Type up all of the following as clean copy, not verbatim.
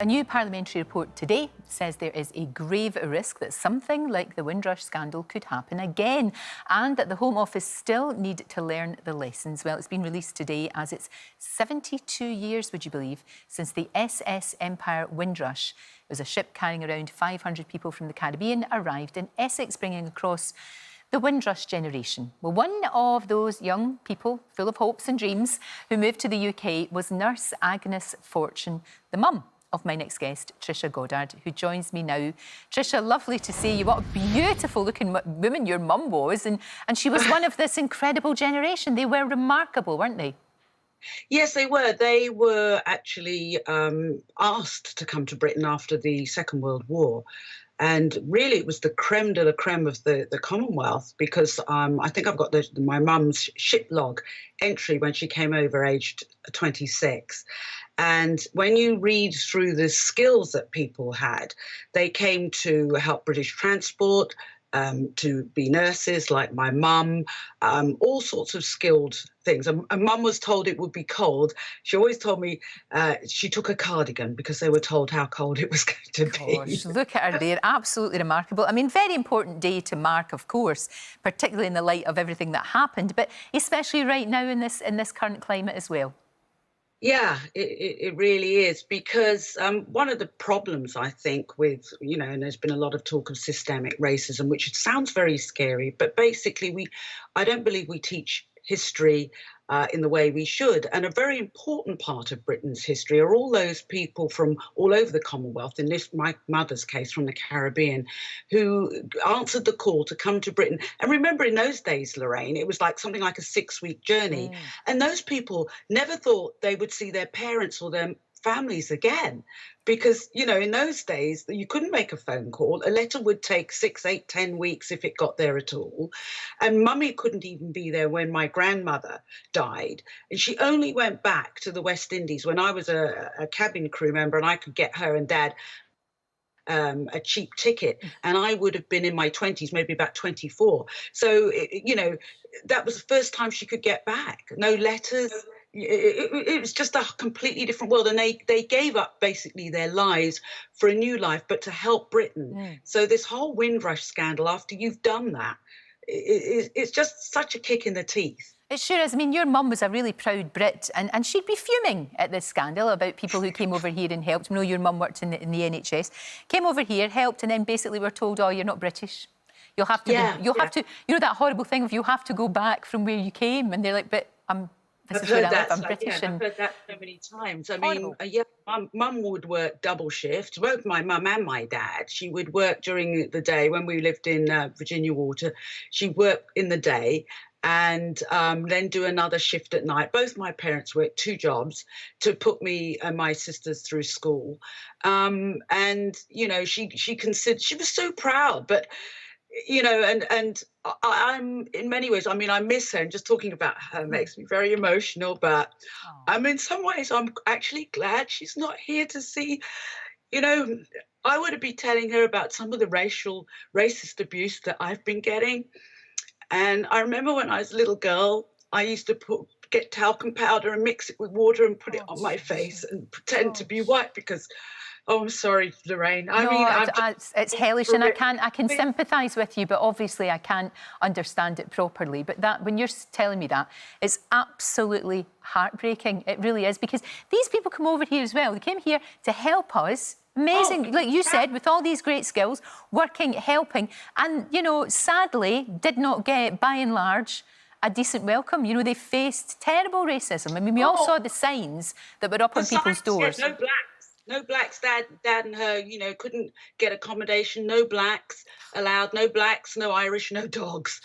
new parliamentary report today says there is a grave risk that something like the Windrush scandal could happen again, and that the Home Office still need to learn the lessons. Well, it's been released today as it's 72 years, would you believe, since the SS Empire Windrush, it was a ship carrying around 500 people from the Caribbean, arrived in Essex, bringing across the Windrush generation. Well, one of those young people full of hopes and dreams who moved to the UK was nurse Agnes Fortune, the mum of my next guest, Trisha Goddard, who joins me now. Trisha, lovely to see you. What a beautiful looking woman your mum was. And she was one of this incredible generation. They were remarkable, weren't they? Yes, they were. They were actually asked to come to Britain after the Second World War. And really, it was the creme de la creme of the Commonwealth, because I think I've got my mum's ship log entry when she came over aged 26. And when you read through the skills that people had, they came to help British transport, to be nurses like my mum, all sorts of skilled things. And mum was told it would be cold. She always told me she took a cardigan because they were told how cold it was going to be. Gosh, look at her there, absolutely remarkable. I mean, very important day to mark, of course, particularly in the light of everything that happened, but especially right now in this current climate as well. Yeah, it really is, because one of the problems, I think, with, and there's been a lot of talk of systemic racism, which sounds very scary, but basically I don't believe we teach history in the way we should. And a very important part of Britain's history are all those people from all over the Commonwealth, in this, my mother's case, from the Caribbean, who answered the call to come to Britain. And remember, in those days, Lorraine, it was like something like a 6-week journey. And those people never thought they would see their parents or their families again, because in those days you couldn't make a phone call. A letter would take 6, 8, 10 weeks if it got there at all, and mummy couldn't even be there when my grandmother died, and she only went back to the West Indies when I was a cabin crew member, and I could get her and dad a cheap ticket, and I would have been in my 20s, maybe about 24. So that was the first time she could get back. No letters. It was just a completely different world, and they gave up basically their lives for a new life, but to help Britain. So this whole Windrush scandal, after you've done that, it's just such a kick in the teeth. It sure is. I mean, your mum was a really proud Brit, and she'd be fuming at this scandal about people who came over here and helped. We know your mum worked in the NHS, came over here, helped, and then basically were told, oh, you're not British. You'll have to, have to, that horrible thing of you have to go back from where you came. And they're like, but this is where I live, I'm British. I've heard that so many times. I mean, mum would work double shift, both my mum and my dad. She would work during the day when we lived in Virginia Water. She'd work in the day and then do another shift at night. Both my parents worked 2 jobs to put me and my sisters through school. And, she considered, she was so proud, but and I'm in many ways, I mean, I miss her, and just talking about her makes me very emotional, but in some ways, I'm actually glad she's not here to see, I would be telling her about some of the racist abuse that I've been getting. And I remember when I was a little girl, I used to get talcum powder and mix it with water and put it on my face and pretend to be white because, oh, I'm sorry, Lorraine. It's hellish, and I can sympathise with you, but obviously I can't understand it properly. But that, when you're telling me that, it's absolutely heartbreaking. It really is, because these people come over here as well. They came here to help us. Amazing, like you said, with all these great skills, working, helping, and, sadly, did not get, by and large, a decent welcome. They faced terrible racism. I mean, we all saw the signs that were up on people's doors. No blacks, dad and her, couldn't get accommodation. No blacks allowed, no blacks, no Irish, no dogs.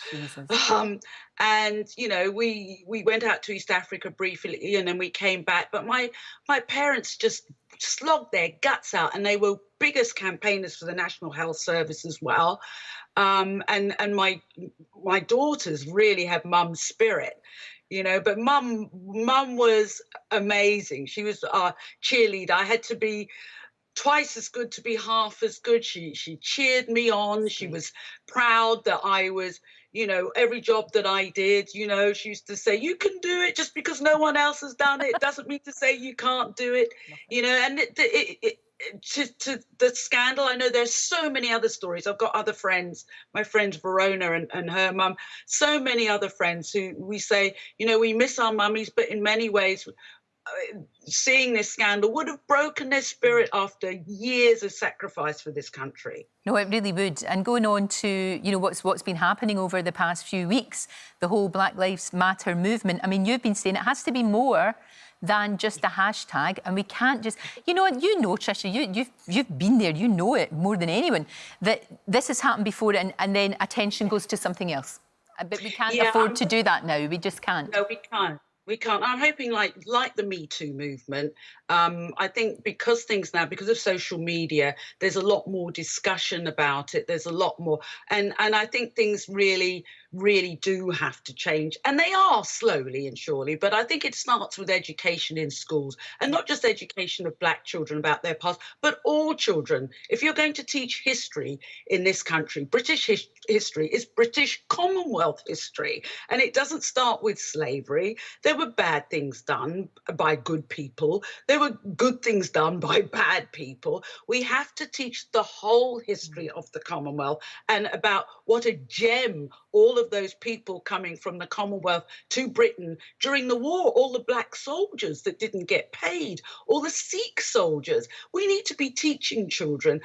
And, we went out to East Africa briefly, and then we came back. But my parents just slogged their guts out, and they were biggest campaigners for the National Health Service as well. And my daughters really have mum's spirit. But mum was amazing. She was our cheerleader. I had to be twice as good to be half as good. She cheered me on. She was proud that I was, every job that I did, she used to say, you can do it. Just because no one else has done it doesn't mean to say you can't do it, and to the scandal. I know there's so many other stories. I've got other friends, my friend Verona and her mum, so many other friends who we say, you know, we miss our mummies, but in many ways, seeing this scandal would have broken their spirit after years of sacrifice for this country. No, it really would. And going on to, you know, what's been happening over the past few weeks, the whole Black Lives Matter movement. I mean, you've been saying it has to be more than just a hashtag, and we can't just, you know, Trisha, you've been there, you know it more than anyone, that this has happened before and then attention goes to something else. But we can't afford to do that now. We just can't. No, we can't. We can't. I'm hoping, like the Me Too movement, I think because of social media, there's a lot more discussion about it. There's a lot more, and I think things really do have to change, and they are slowly and surely. But I think it starts with education in schools, and not just education of Black children about their past, but all children. If you're going to teach history in this country, British history is British Commonwealth history, and it doesn't start with slavery. There were bad things done by good people. There were good things done by bad people. We have to teach the whole history of the Commonwealth and about what a gem all of those people coming from the Commonwealth to Britain during the war, all the Black soldiers that didn't get paid, all the Sikh soldiers. We need to be teaching children.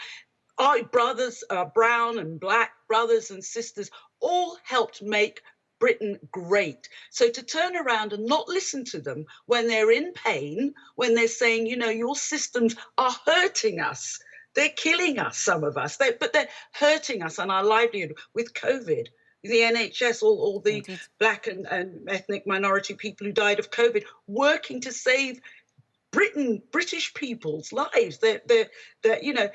Our brothers, brown and Black brothers and sisters, all helped make Britain great. So to turn around and not listen to them when they're in pain, when they're saying, you know, your systems are hurting us, they're killing us, some of us, but they're hurting us and our livelihood with COVID. The NHS, all the Indeed. Black and ethnic minority people who died of COVID, working to save British people's lives. They're you know,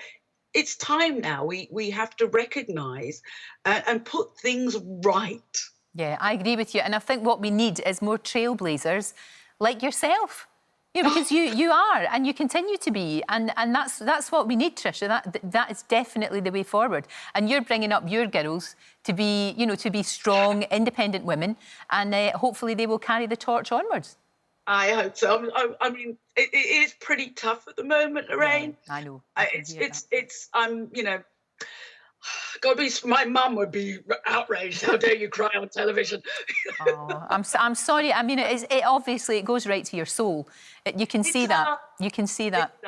it's time now. We have to recognise and put things right. Yeah, I agree with you. And I think what we need is more trailblazers like yourself. Yeah, because you are, and you continue to be, and that's what we need, Trisha. That is definitely the way forward. And you're bringing up your girls to be, you know, to be strong, independent women, and hopefully they will carry the torch onwards. I hope so. I mean, it is pretty tough at the moment, Lorraine. Yeah, I know. You know. God, my mum would be outraged. How dare you cry on television? Oh, I'm sorry. I mean, it obviously it goes right to your soul. You can see that. You can see that.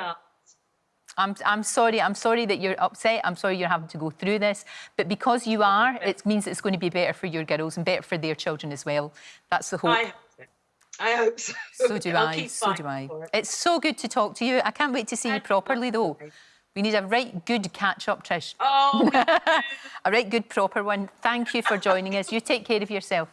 I'm sorry. I'm sorry that you're upset. I'm sorry you're having to go through this. But because you are, it means it's going to be better for your girls and better for their children as well. That's the hope. I hope so. So do I. So do I. It's so good to talk to you. I can't wait to see you properly, though. We need a right good catch-up, Trish. Oh, a right good proper one. Thank you for joining us. You take care of yourself.